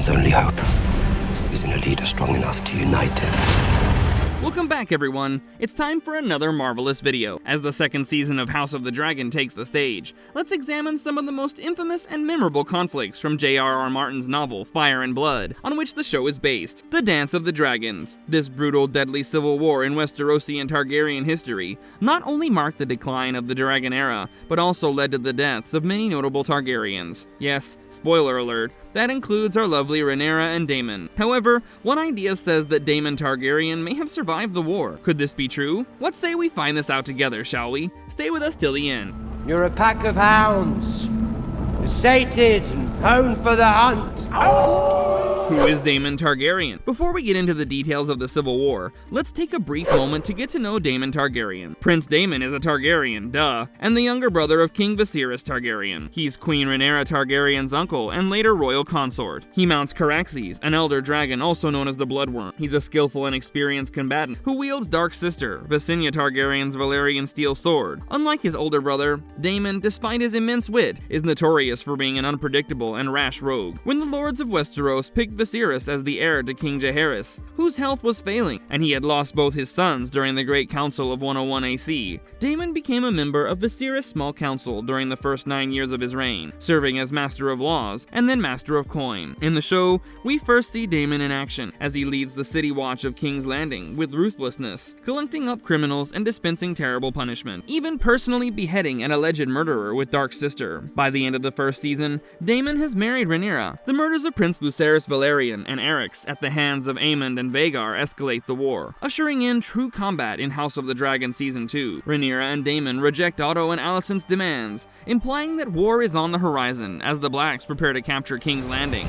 dragon's only hope is in a leader strong enough to unite them. Welcome back, everyone. It's time for another marvelous video. As the second season of House of the Dragon takes the stage, let's examine some of the most infamous and memorable conflicts from J.R.R. Martin's novel Fire and Blood, on which the show is based. The Dance of the Dragons. This brutal, deadly civil war in Westerosi and Targaryen history not only marked the decline of the Dragon era, but also led to the deaths of many notable Targaryens. Yes, spoiler alert, that includes our lovely Rhaenyra and Daemon. However, one idea says that Daemon Targaryen may have survived the war. Could this be true? What say we find this out together, shall we? Stay with us till the end. You're a pack of hounds, sated and honed for the hunt. Who is Daemon Targaryen? Before we get into the details of the Civil War, let's take a brief moment to get to know Daemon Targaryen. Prince Daemon is a Targaryen, duh, and the younger brother of King Viserys Targaryen. He's Queen Rhaenyra Targaryen's uncle and later royal consort. He mounts Caraxes, an elder dragon also known as the Bloodworm. He's a skillful and experienced combatant who wields Dark Sister, Visenya Targaryen's Valyrian steel sword. Unlike his older brother, Daemon, despite his immense wit, is notorious for being an unpredictable and rash rogue. When the lords of Westeros picked Viserys as the heir to King Jaehaerys, whose health was failing, and he had lost both his sons during the Great Council of 101 AC, Daemon became a member of Viserys' small council during the first 9 years of his reign, serving as Master of Laws and then Master of Coin. In the show, we first see Daemon in action, as he leads the city watch of King's Landing with ruthlessness, collecting up criminals and dispensing terrible punishment, even personally beheading an alleged murderer with Dark Sister. By the end of the first season, Daemon has married Rhaenyra. The murders of Prince Lucerys Valerian and Eryx at the hands of Aemond and Vhagar escalate the war, ushering in true combat in House of the Dragon Season 2. Rhaenyra and Daemon reject Otto and Alicent's demands, implying that war is on the horizon as the Blacks prepare to capture King's Landing.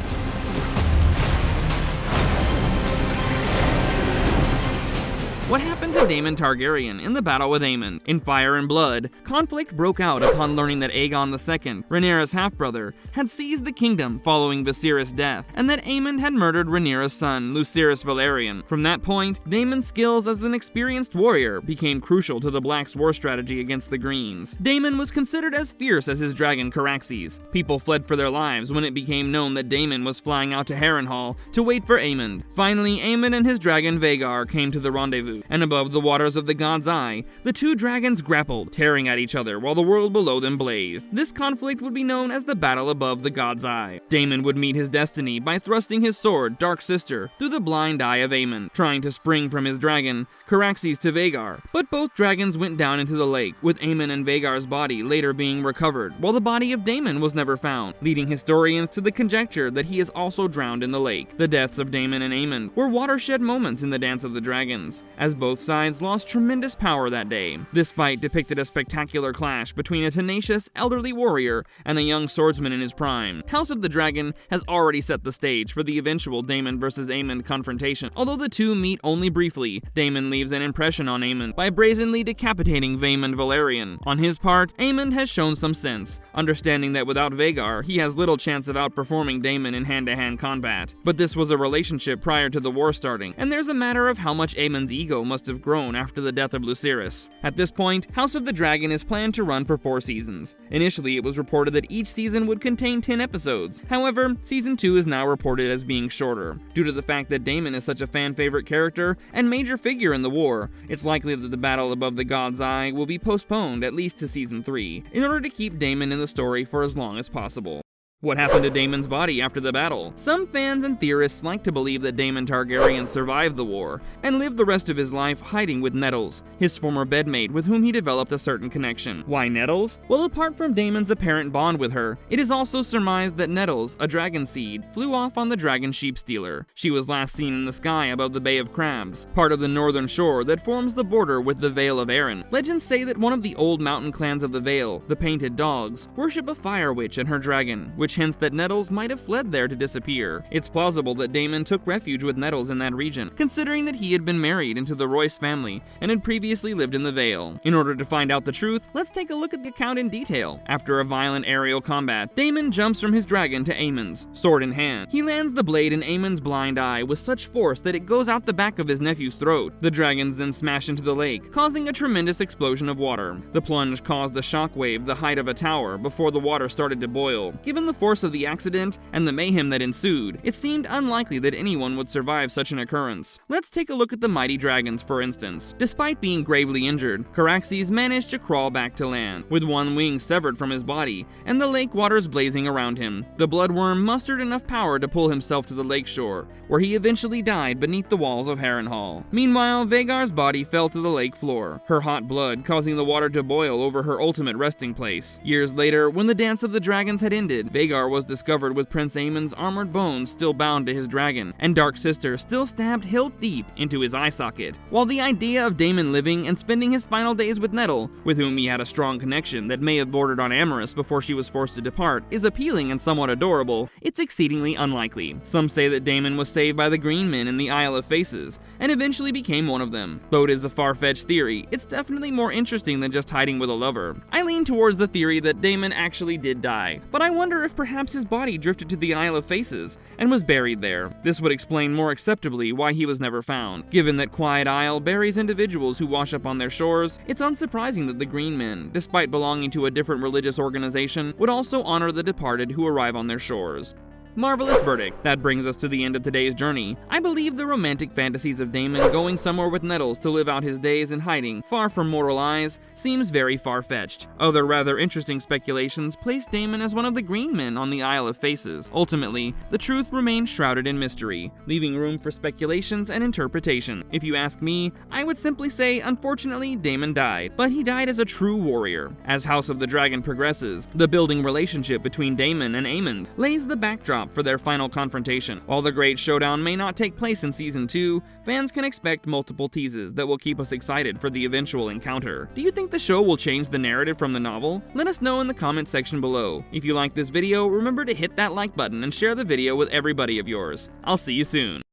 What happened to Daemon Targaryen in the battle with Aemond? In Fire and Blood, conflict broke out upon learning that Aegon II, Rhaenyra's half-brother, had seized the kingdom following Viserys' death, and that Aemond had murdered Rhaenyra's son, Lucerys Valerian. From that point, Daemon's skills as an experienced warrior became crucial to the Blacks' war strategy against the Greens. Daemon was considered as fierce as his dragon Caraxes. People fled for their lives when it became known that Daemon was flying out to Harrenhal to wait for Aemond. Finally, Aemond and his dragon Vhagar came to the rendezvous, and above the waters of the God's Eye, the two dragons grappled, tearing at each other while the world below them blazed. This conflict would be known as the Battle Above the God's Eye. Daemon would meet his destiny by thrusting his sword, Dark Sister, through the blind eye of Aemond, trying to spring from his dragon, Caraxes, to Vhagar. But both dragons went down into the lake, with Aemond and Vhagar's body later being recovered, while the body of Daemon was never found, leading historians to the conjecture that he is also drowned in the lake. The deaths of Daemon and Aemond were watershed moments in the Dance of the Dragons, as both sides lost tremendous power that day. This fight depicted a spectacular clash between a tenacious, elderly warrior and a young swordsman in his prime. House of the Dragon has already set the stage for the eventual Daemon versus Aemond confrontation. Although the two meet only briefly, Daemon leaves an impression on Aemond by brazenly decapitating Vaemond Valerian. On his part, Aemond has shown some sense, understanding that without Vhagar, he has little chance of outperforming Daemon in hand-to-hand combat. But this was a relationship prior to the war starting, and there's a matter of how much Aemond's ego must have grown after the death of Lucerys. At this point, House of the Dragon is planned to run for 4 seasons. Initially, it was reported that each season would contain 10 episodes. However, Season 2 is now reported as being shorter. Due to the fact that Daemon is such a fan-favorite character and major figure in the war, it's likely that the Battle Above the God's Eye will be postponed at least to Season 3, in order to keep Daemon in the story for as long as possible. What happened to Daemon's body after the battle? Some fans and theorists like to believe that Daemon Targaryen survived the war and lived the rest of his life hiding with Nettles, his former bedmate with whom he developed a certain connection. Why Nettles? Well, apart from Daemon's apparent bond with her, it is also surmised that Nettles, a dragon seed, flew off on the dragon sheep stealer. She was last seen in the sky above the Bay of Crabs, part of the northern shore that forms the border with the Vale of Arryn. Legends say that one of the old mountain clans of the Vale, the Painted Dogs, worship a fire witch and her dragon, which hints that Nettles might have fled there to disappear. It's plausible that Daemon took refuge with Nettles in that region, considering that he had been married into the Royce family and had previously lived in the Vale. In order to find out the truth, let's take a look at the account in detail. After a violent aerial combat, Daemon jumps from his dragon to Aemon's, sword in hand. He lands the blade in Aemon's blind eye with such force that it goes out the back of his nephew's throat. The dragons then smash into the lake, causing a tremendous explosion of water. The plunge caused a shockwave the height of a tower before the water started to boil. Given the force of the accident and the mayhem that ensued, it seemed unlikely that anyone would survive such an occurrence. Let's take a look at the mighty dragons, for instance. Despite being gravely injured, Caraxes managed to crawl back to land, with one wing severed from his body and the lake waters blazing around him. The bloodworm mustered enough power to pull himself to the lakeshore, where he eventually died beneath the walls of Harrenhal. Meanwhile, Vhagar's body fell to the lake floor, her hot blood causing the water to boil over her ultimate resting place. Years later, when the dance of the dragons had ended, Vhagar was discovered with Prince Aemon's armored bones still bound to his dragon, and Dark Sister still stabbed hilt deep into his eye socket. While the idea of Daemon living and spending his final days with Nettle, with whom he had a strong connection that may have bordered on amorous before she was forced to depart, is appealing and somewhat adorable, it's exceedingly unlikely. Some say that Daemon was saved by the Green Men in the Isle of Faces, and eventually became one of them. Though it is a far-fetched theory, it's definitely more interesting than just hiding with a lover. I lean towards the theory that Daemon actually did die, but I wonder if perhaps his body drifted to the Isle of Faces and was buried there. This would explain more acceptably why he was never found. Given that Quiet Isle buries individuals who wash up on their shores, it's unsurprising that the Green Men, despite belonging to a different religious organization, would also honor the departed who arrive on their shores. Marvelous verdict. That brings us to the end of today's journey. I believe the romantic fantasies of Daemon going somewhere with Nettles to live out his days in hiding, far from mortal eyes, seems very far-fetched. Other rather interesting speculations place Daemon as one of the Green Men on the Isle of Faces. Ultimately, the truth remains shrouded in mystery, leaving room for speculations and interpretation. If you ask me, I would simply say, unfortunately, Daemon died, but he died as a true warrior. As House of the Dragon progresses, the building relationship between Daemon and Aemond lays the backdrop for their final confrontation. While the great showdown may not take place in Season 2, fans can expect multiple teases that will keep us excited for the eventual encounter. Do you think the show will change the narrative from the novel? Let us know in the comment section below. If you like this video, remember to hit that like button and share the video with everybody of yours. I'll see you soon.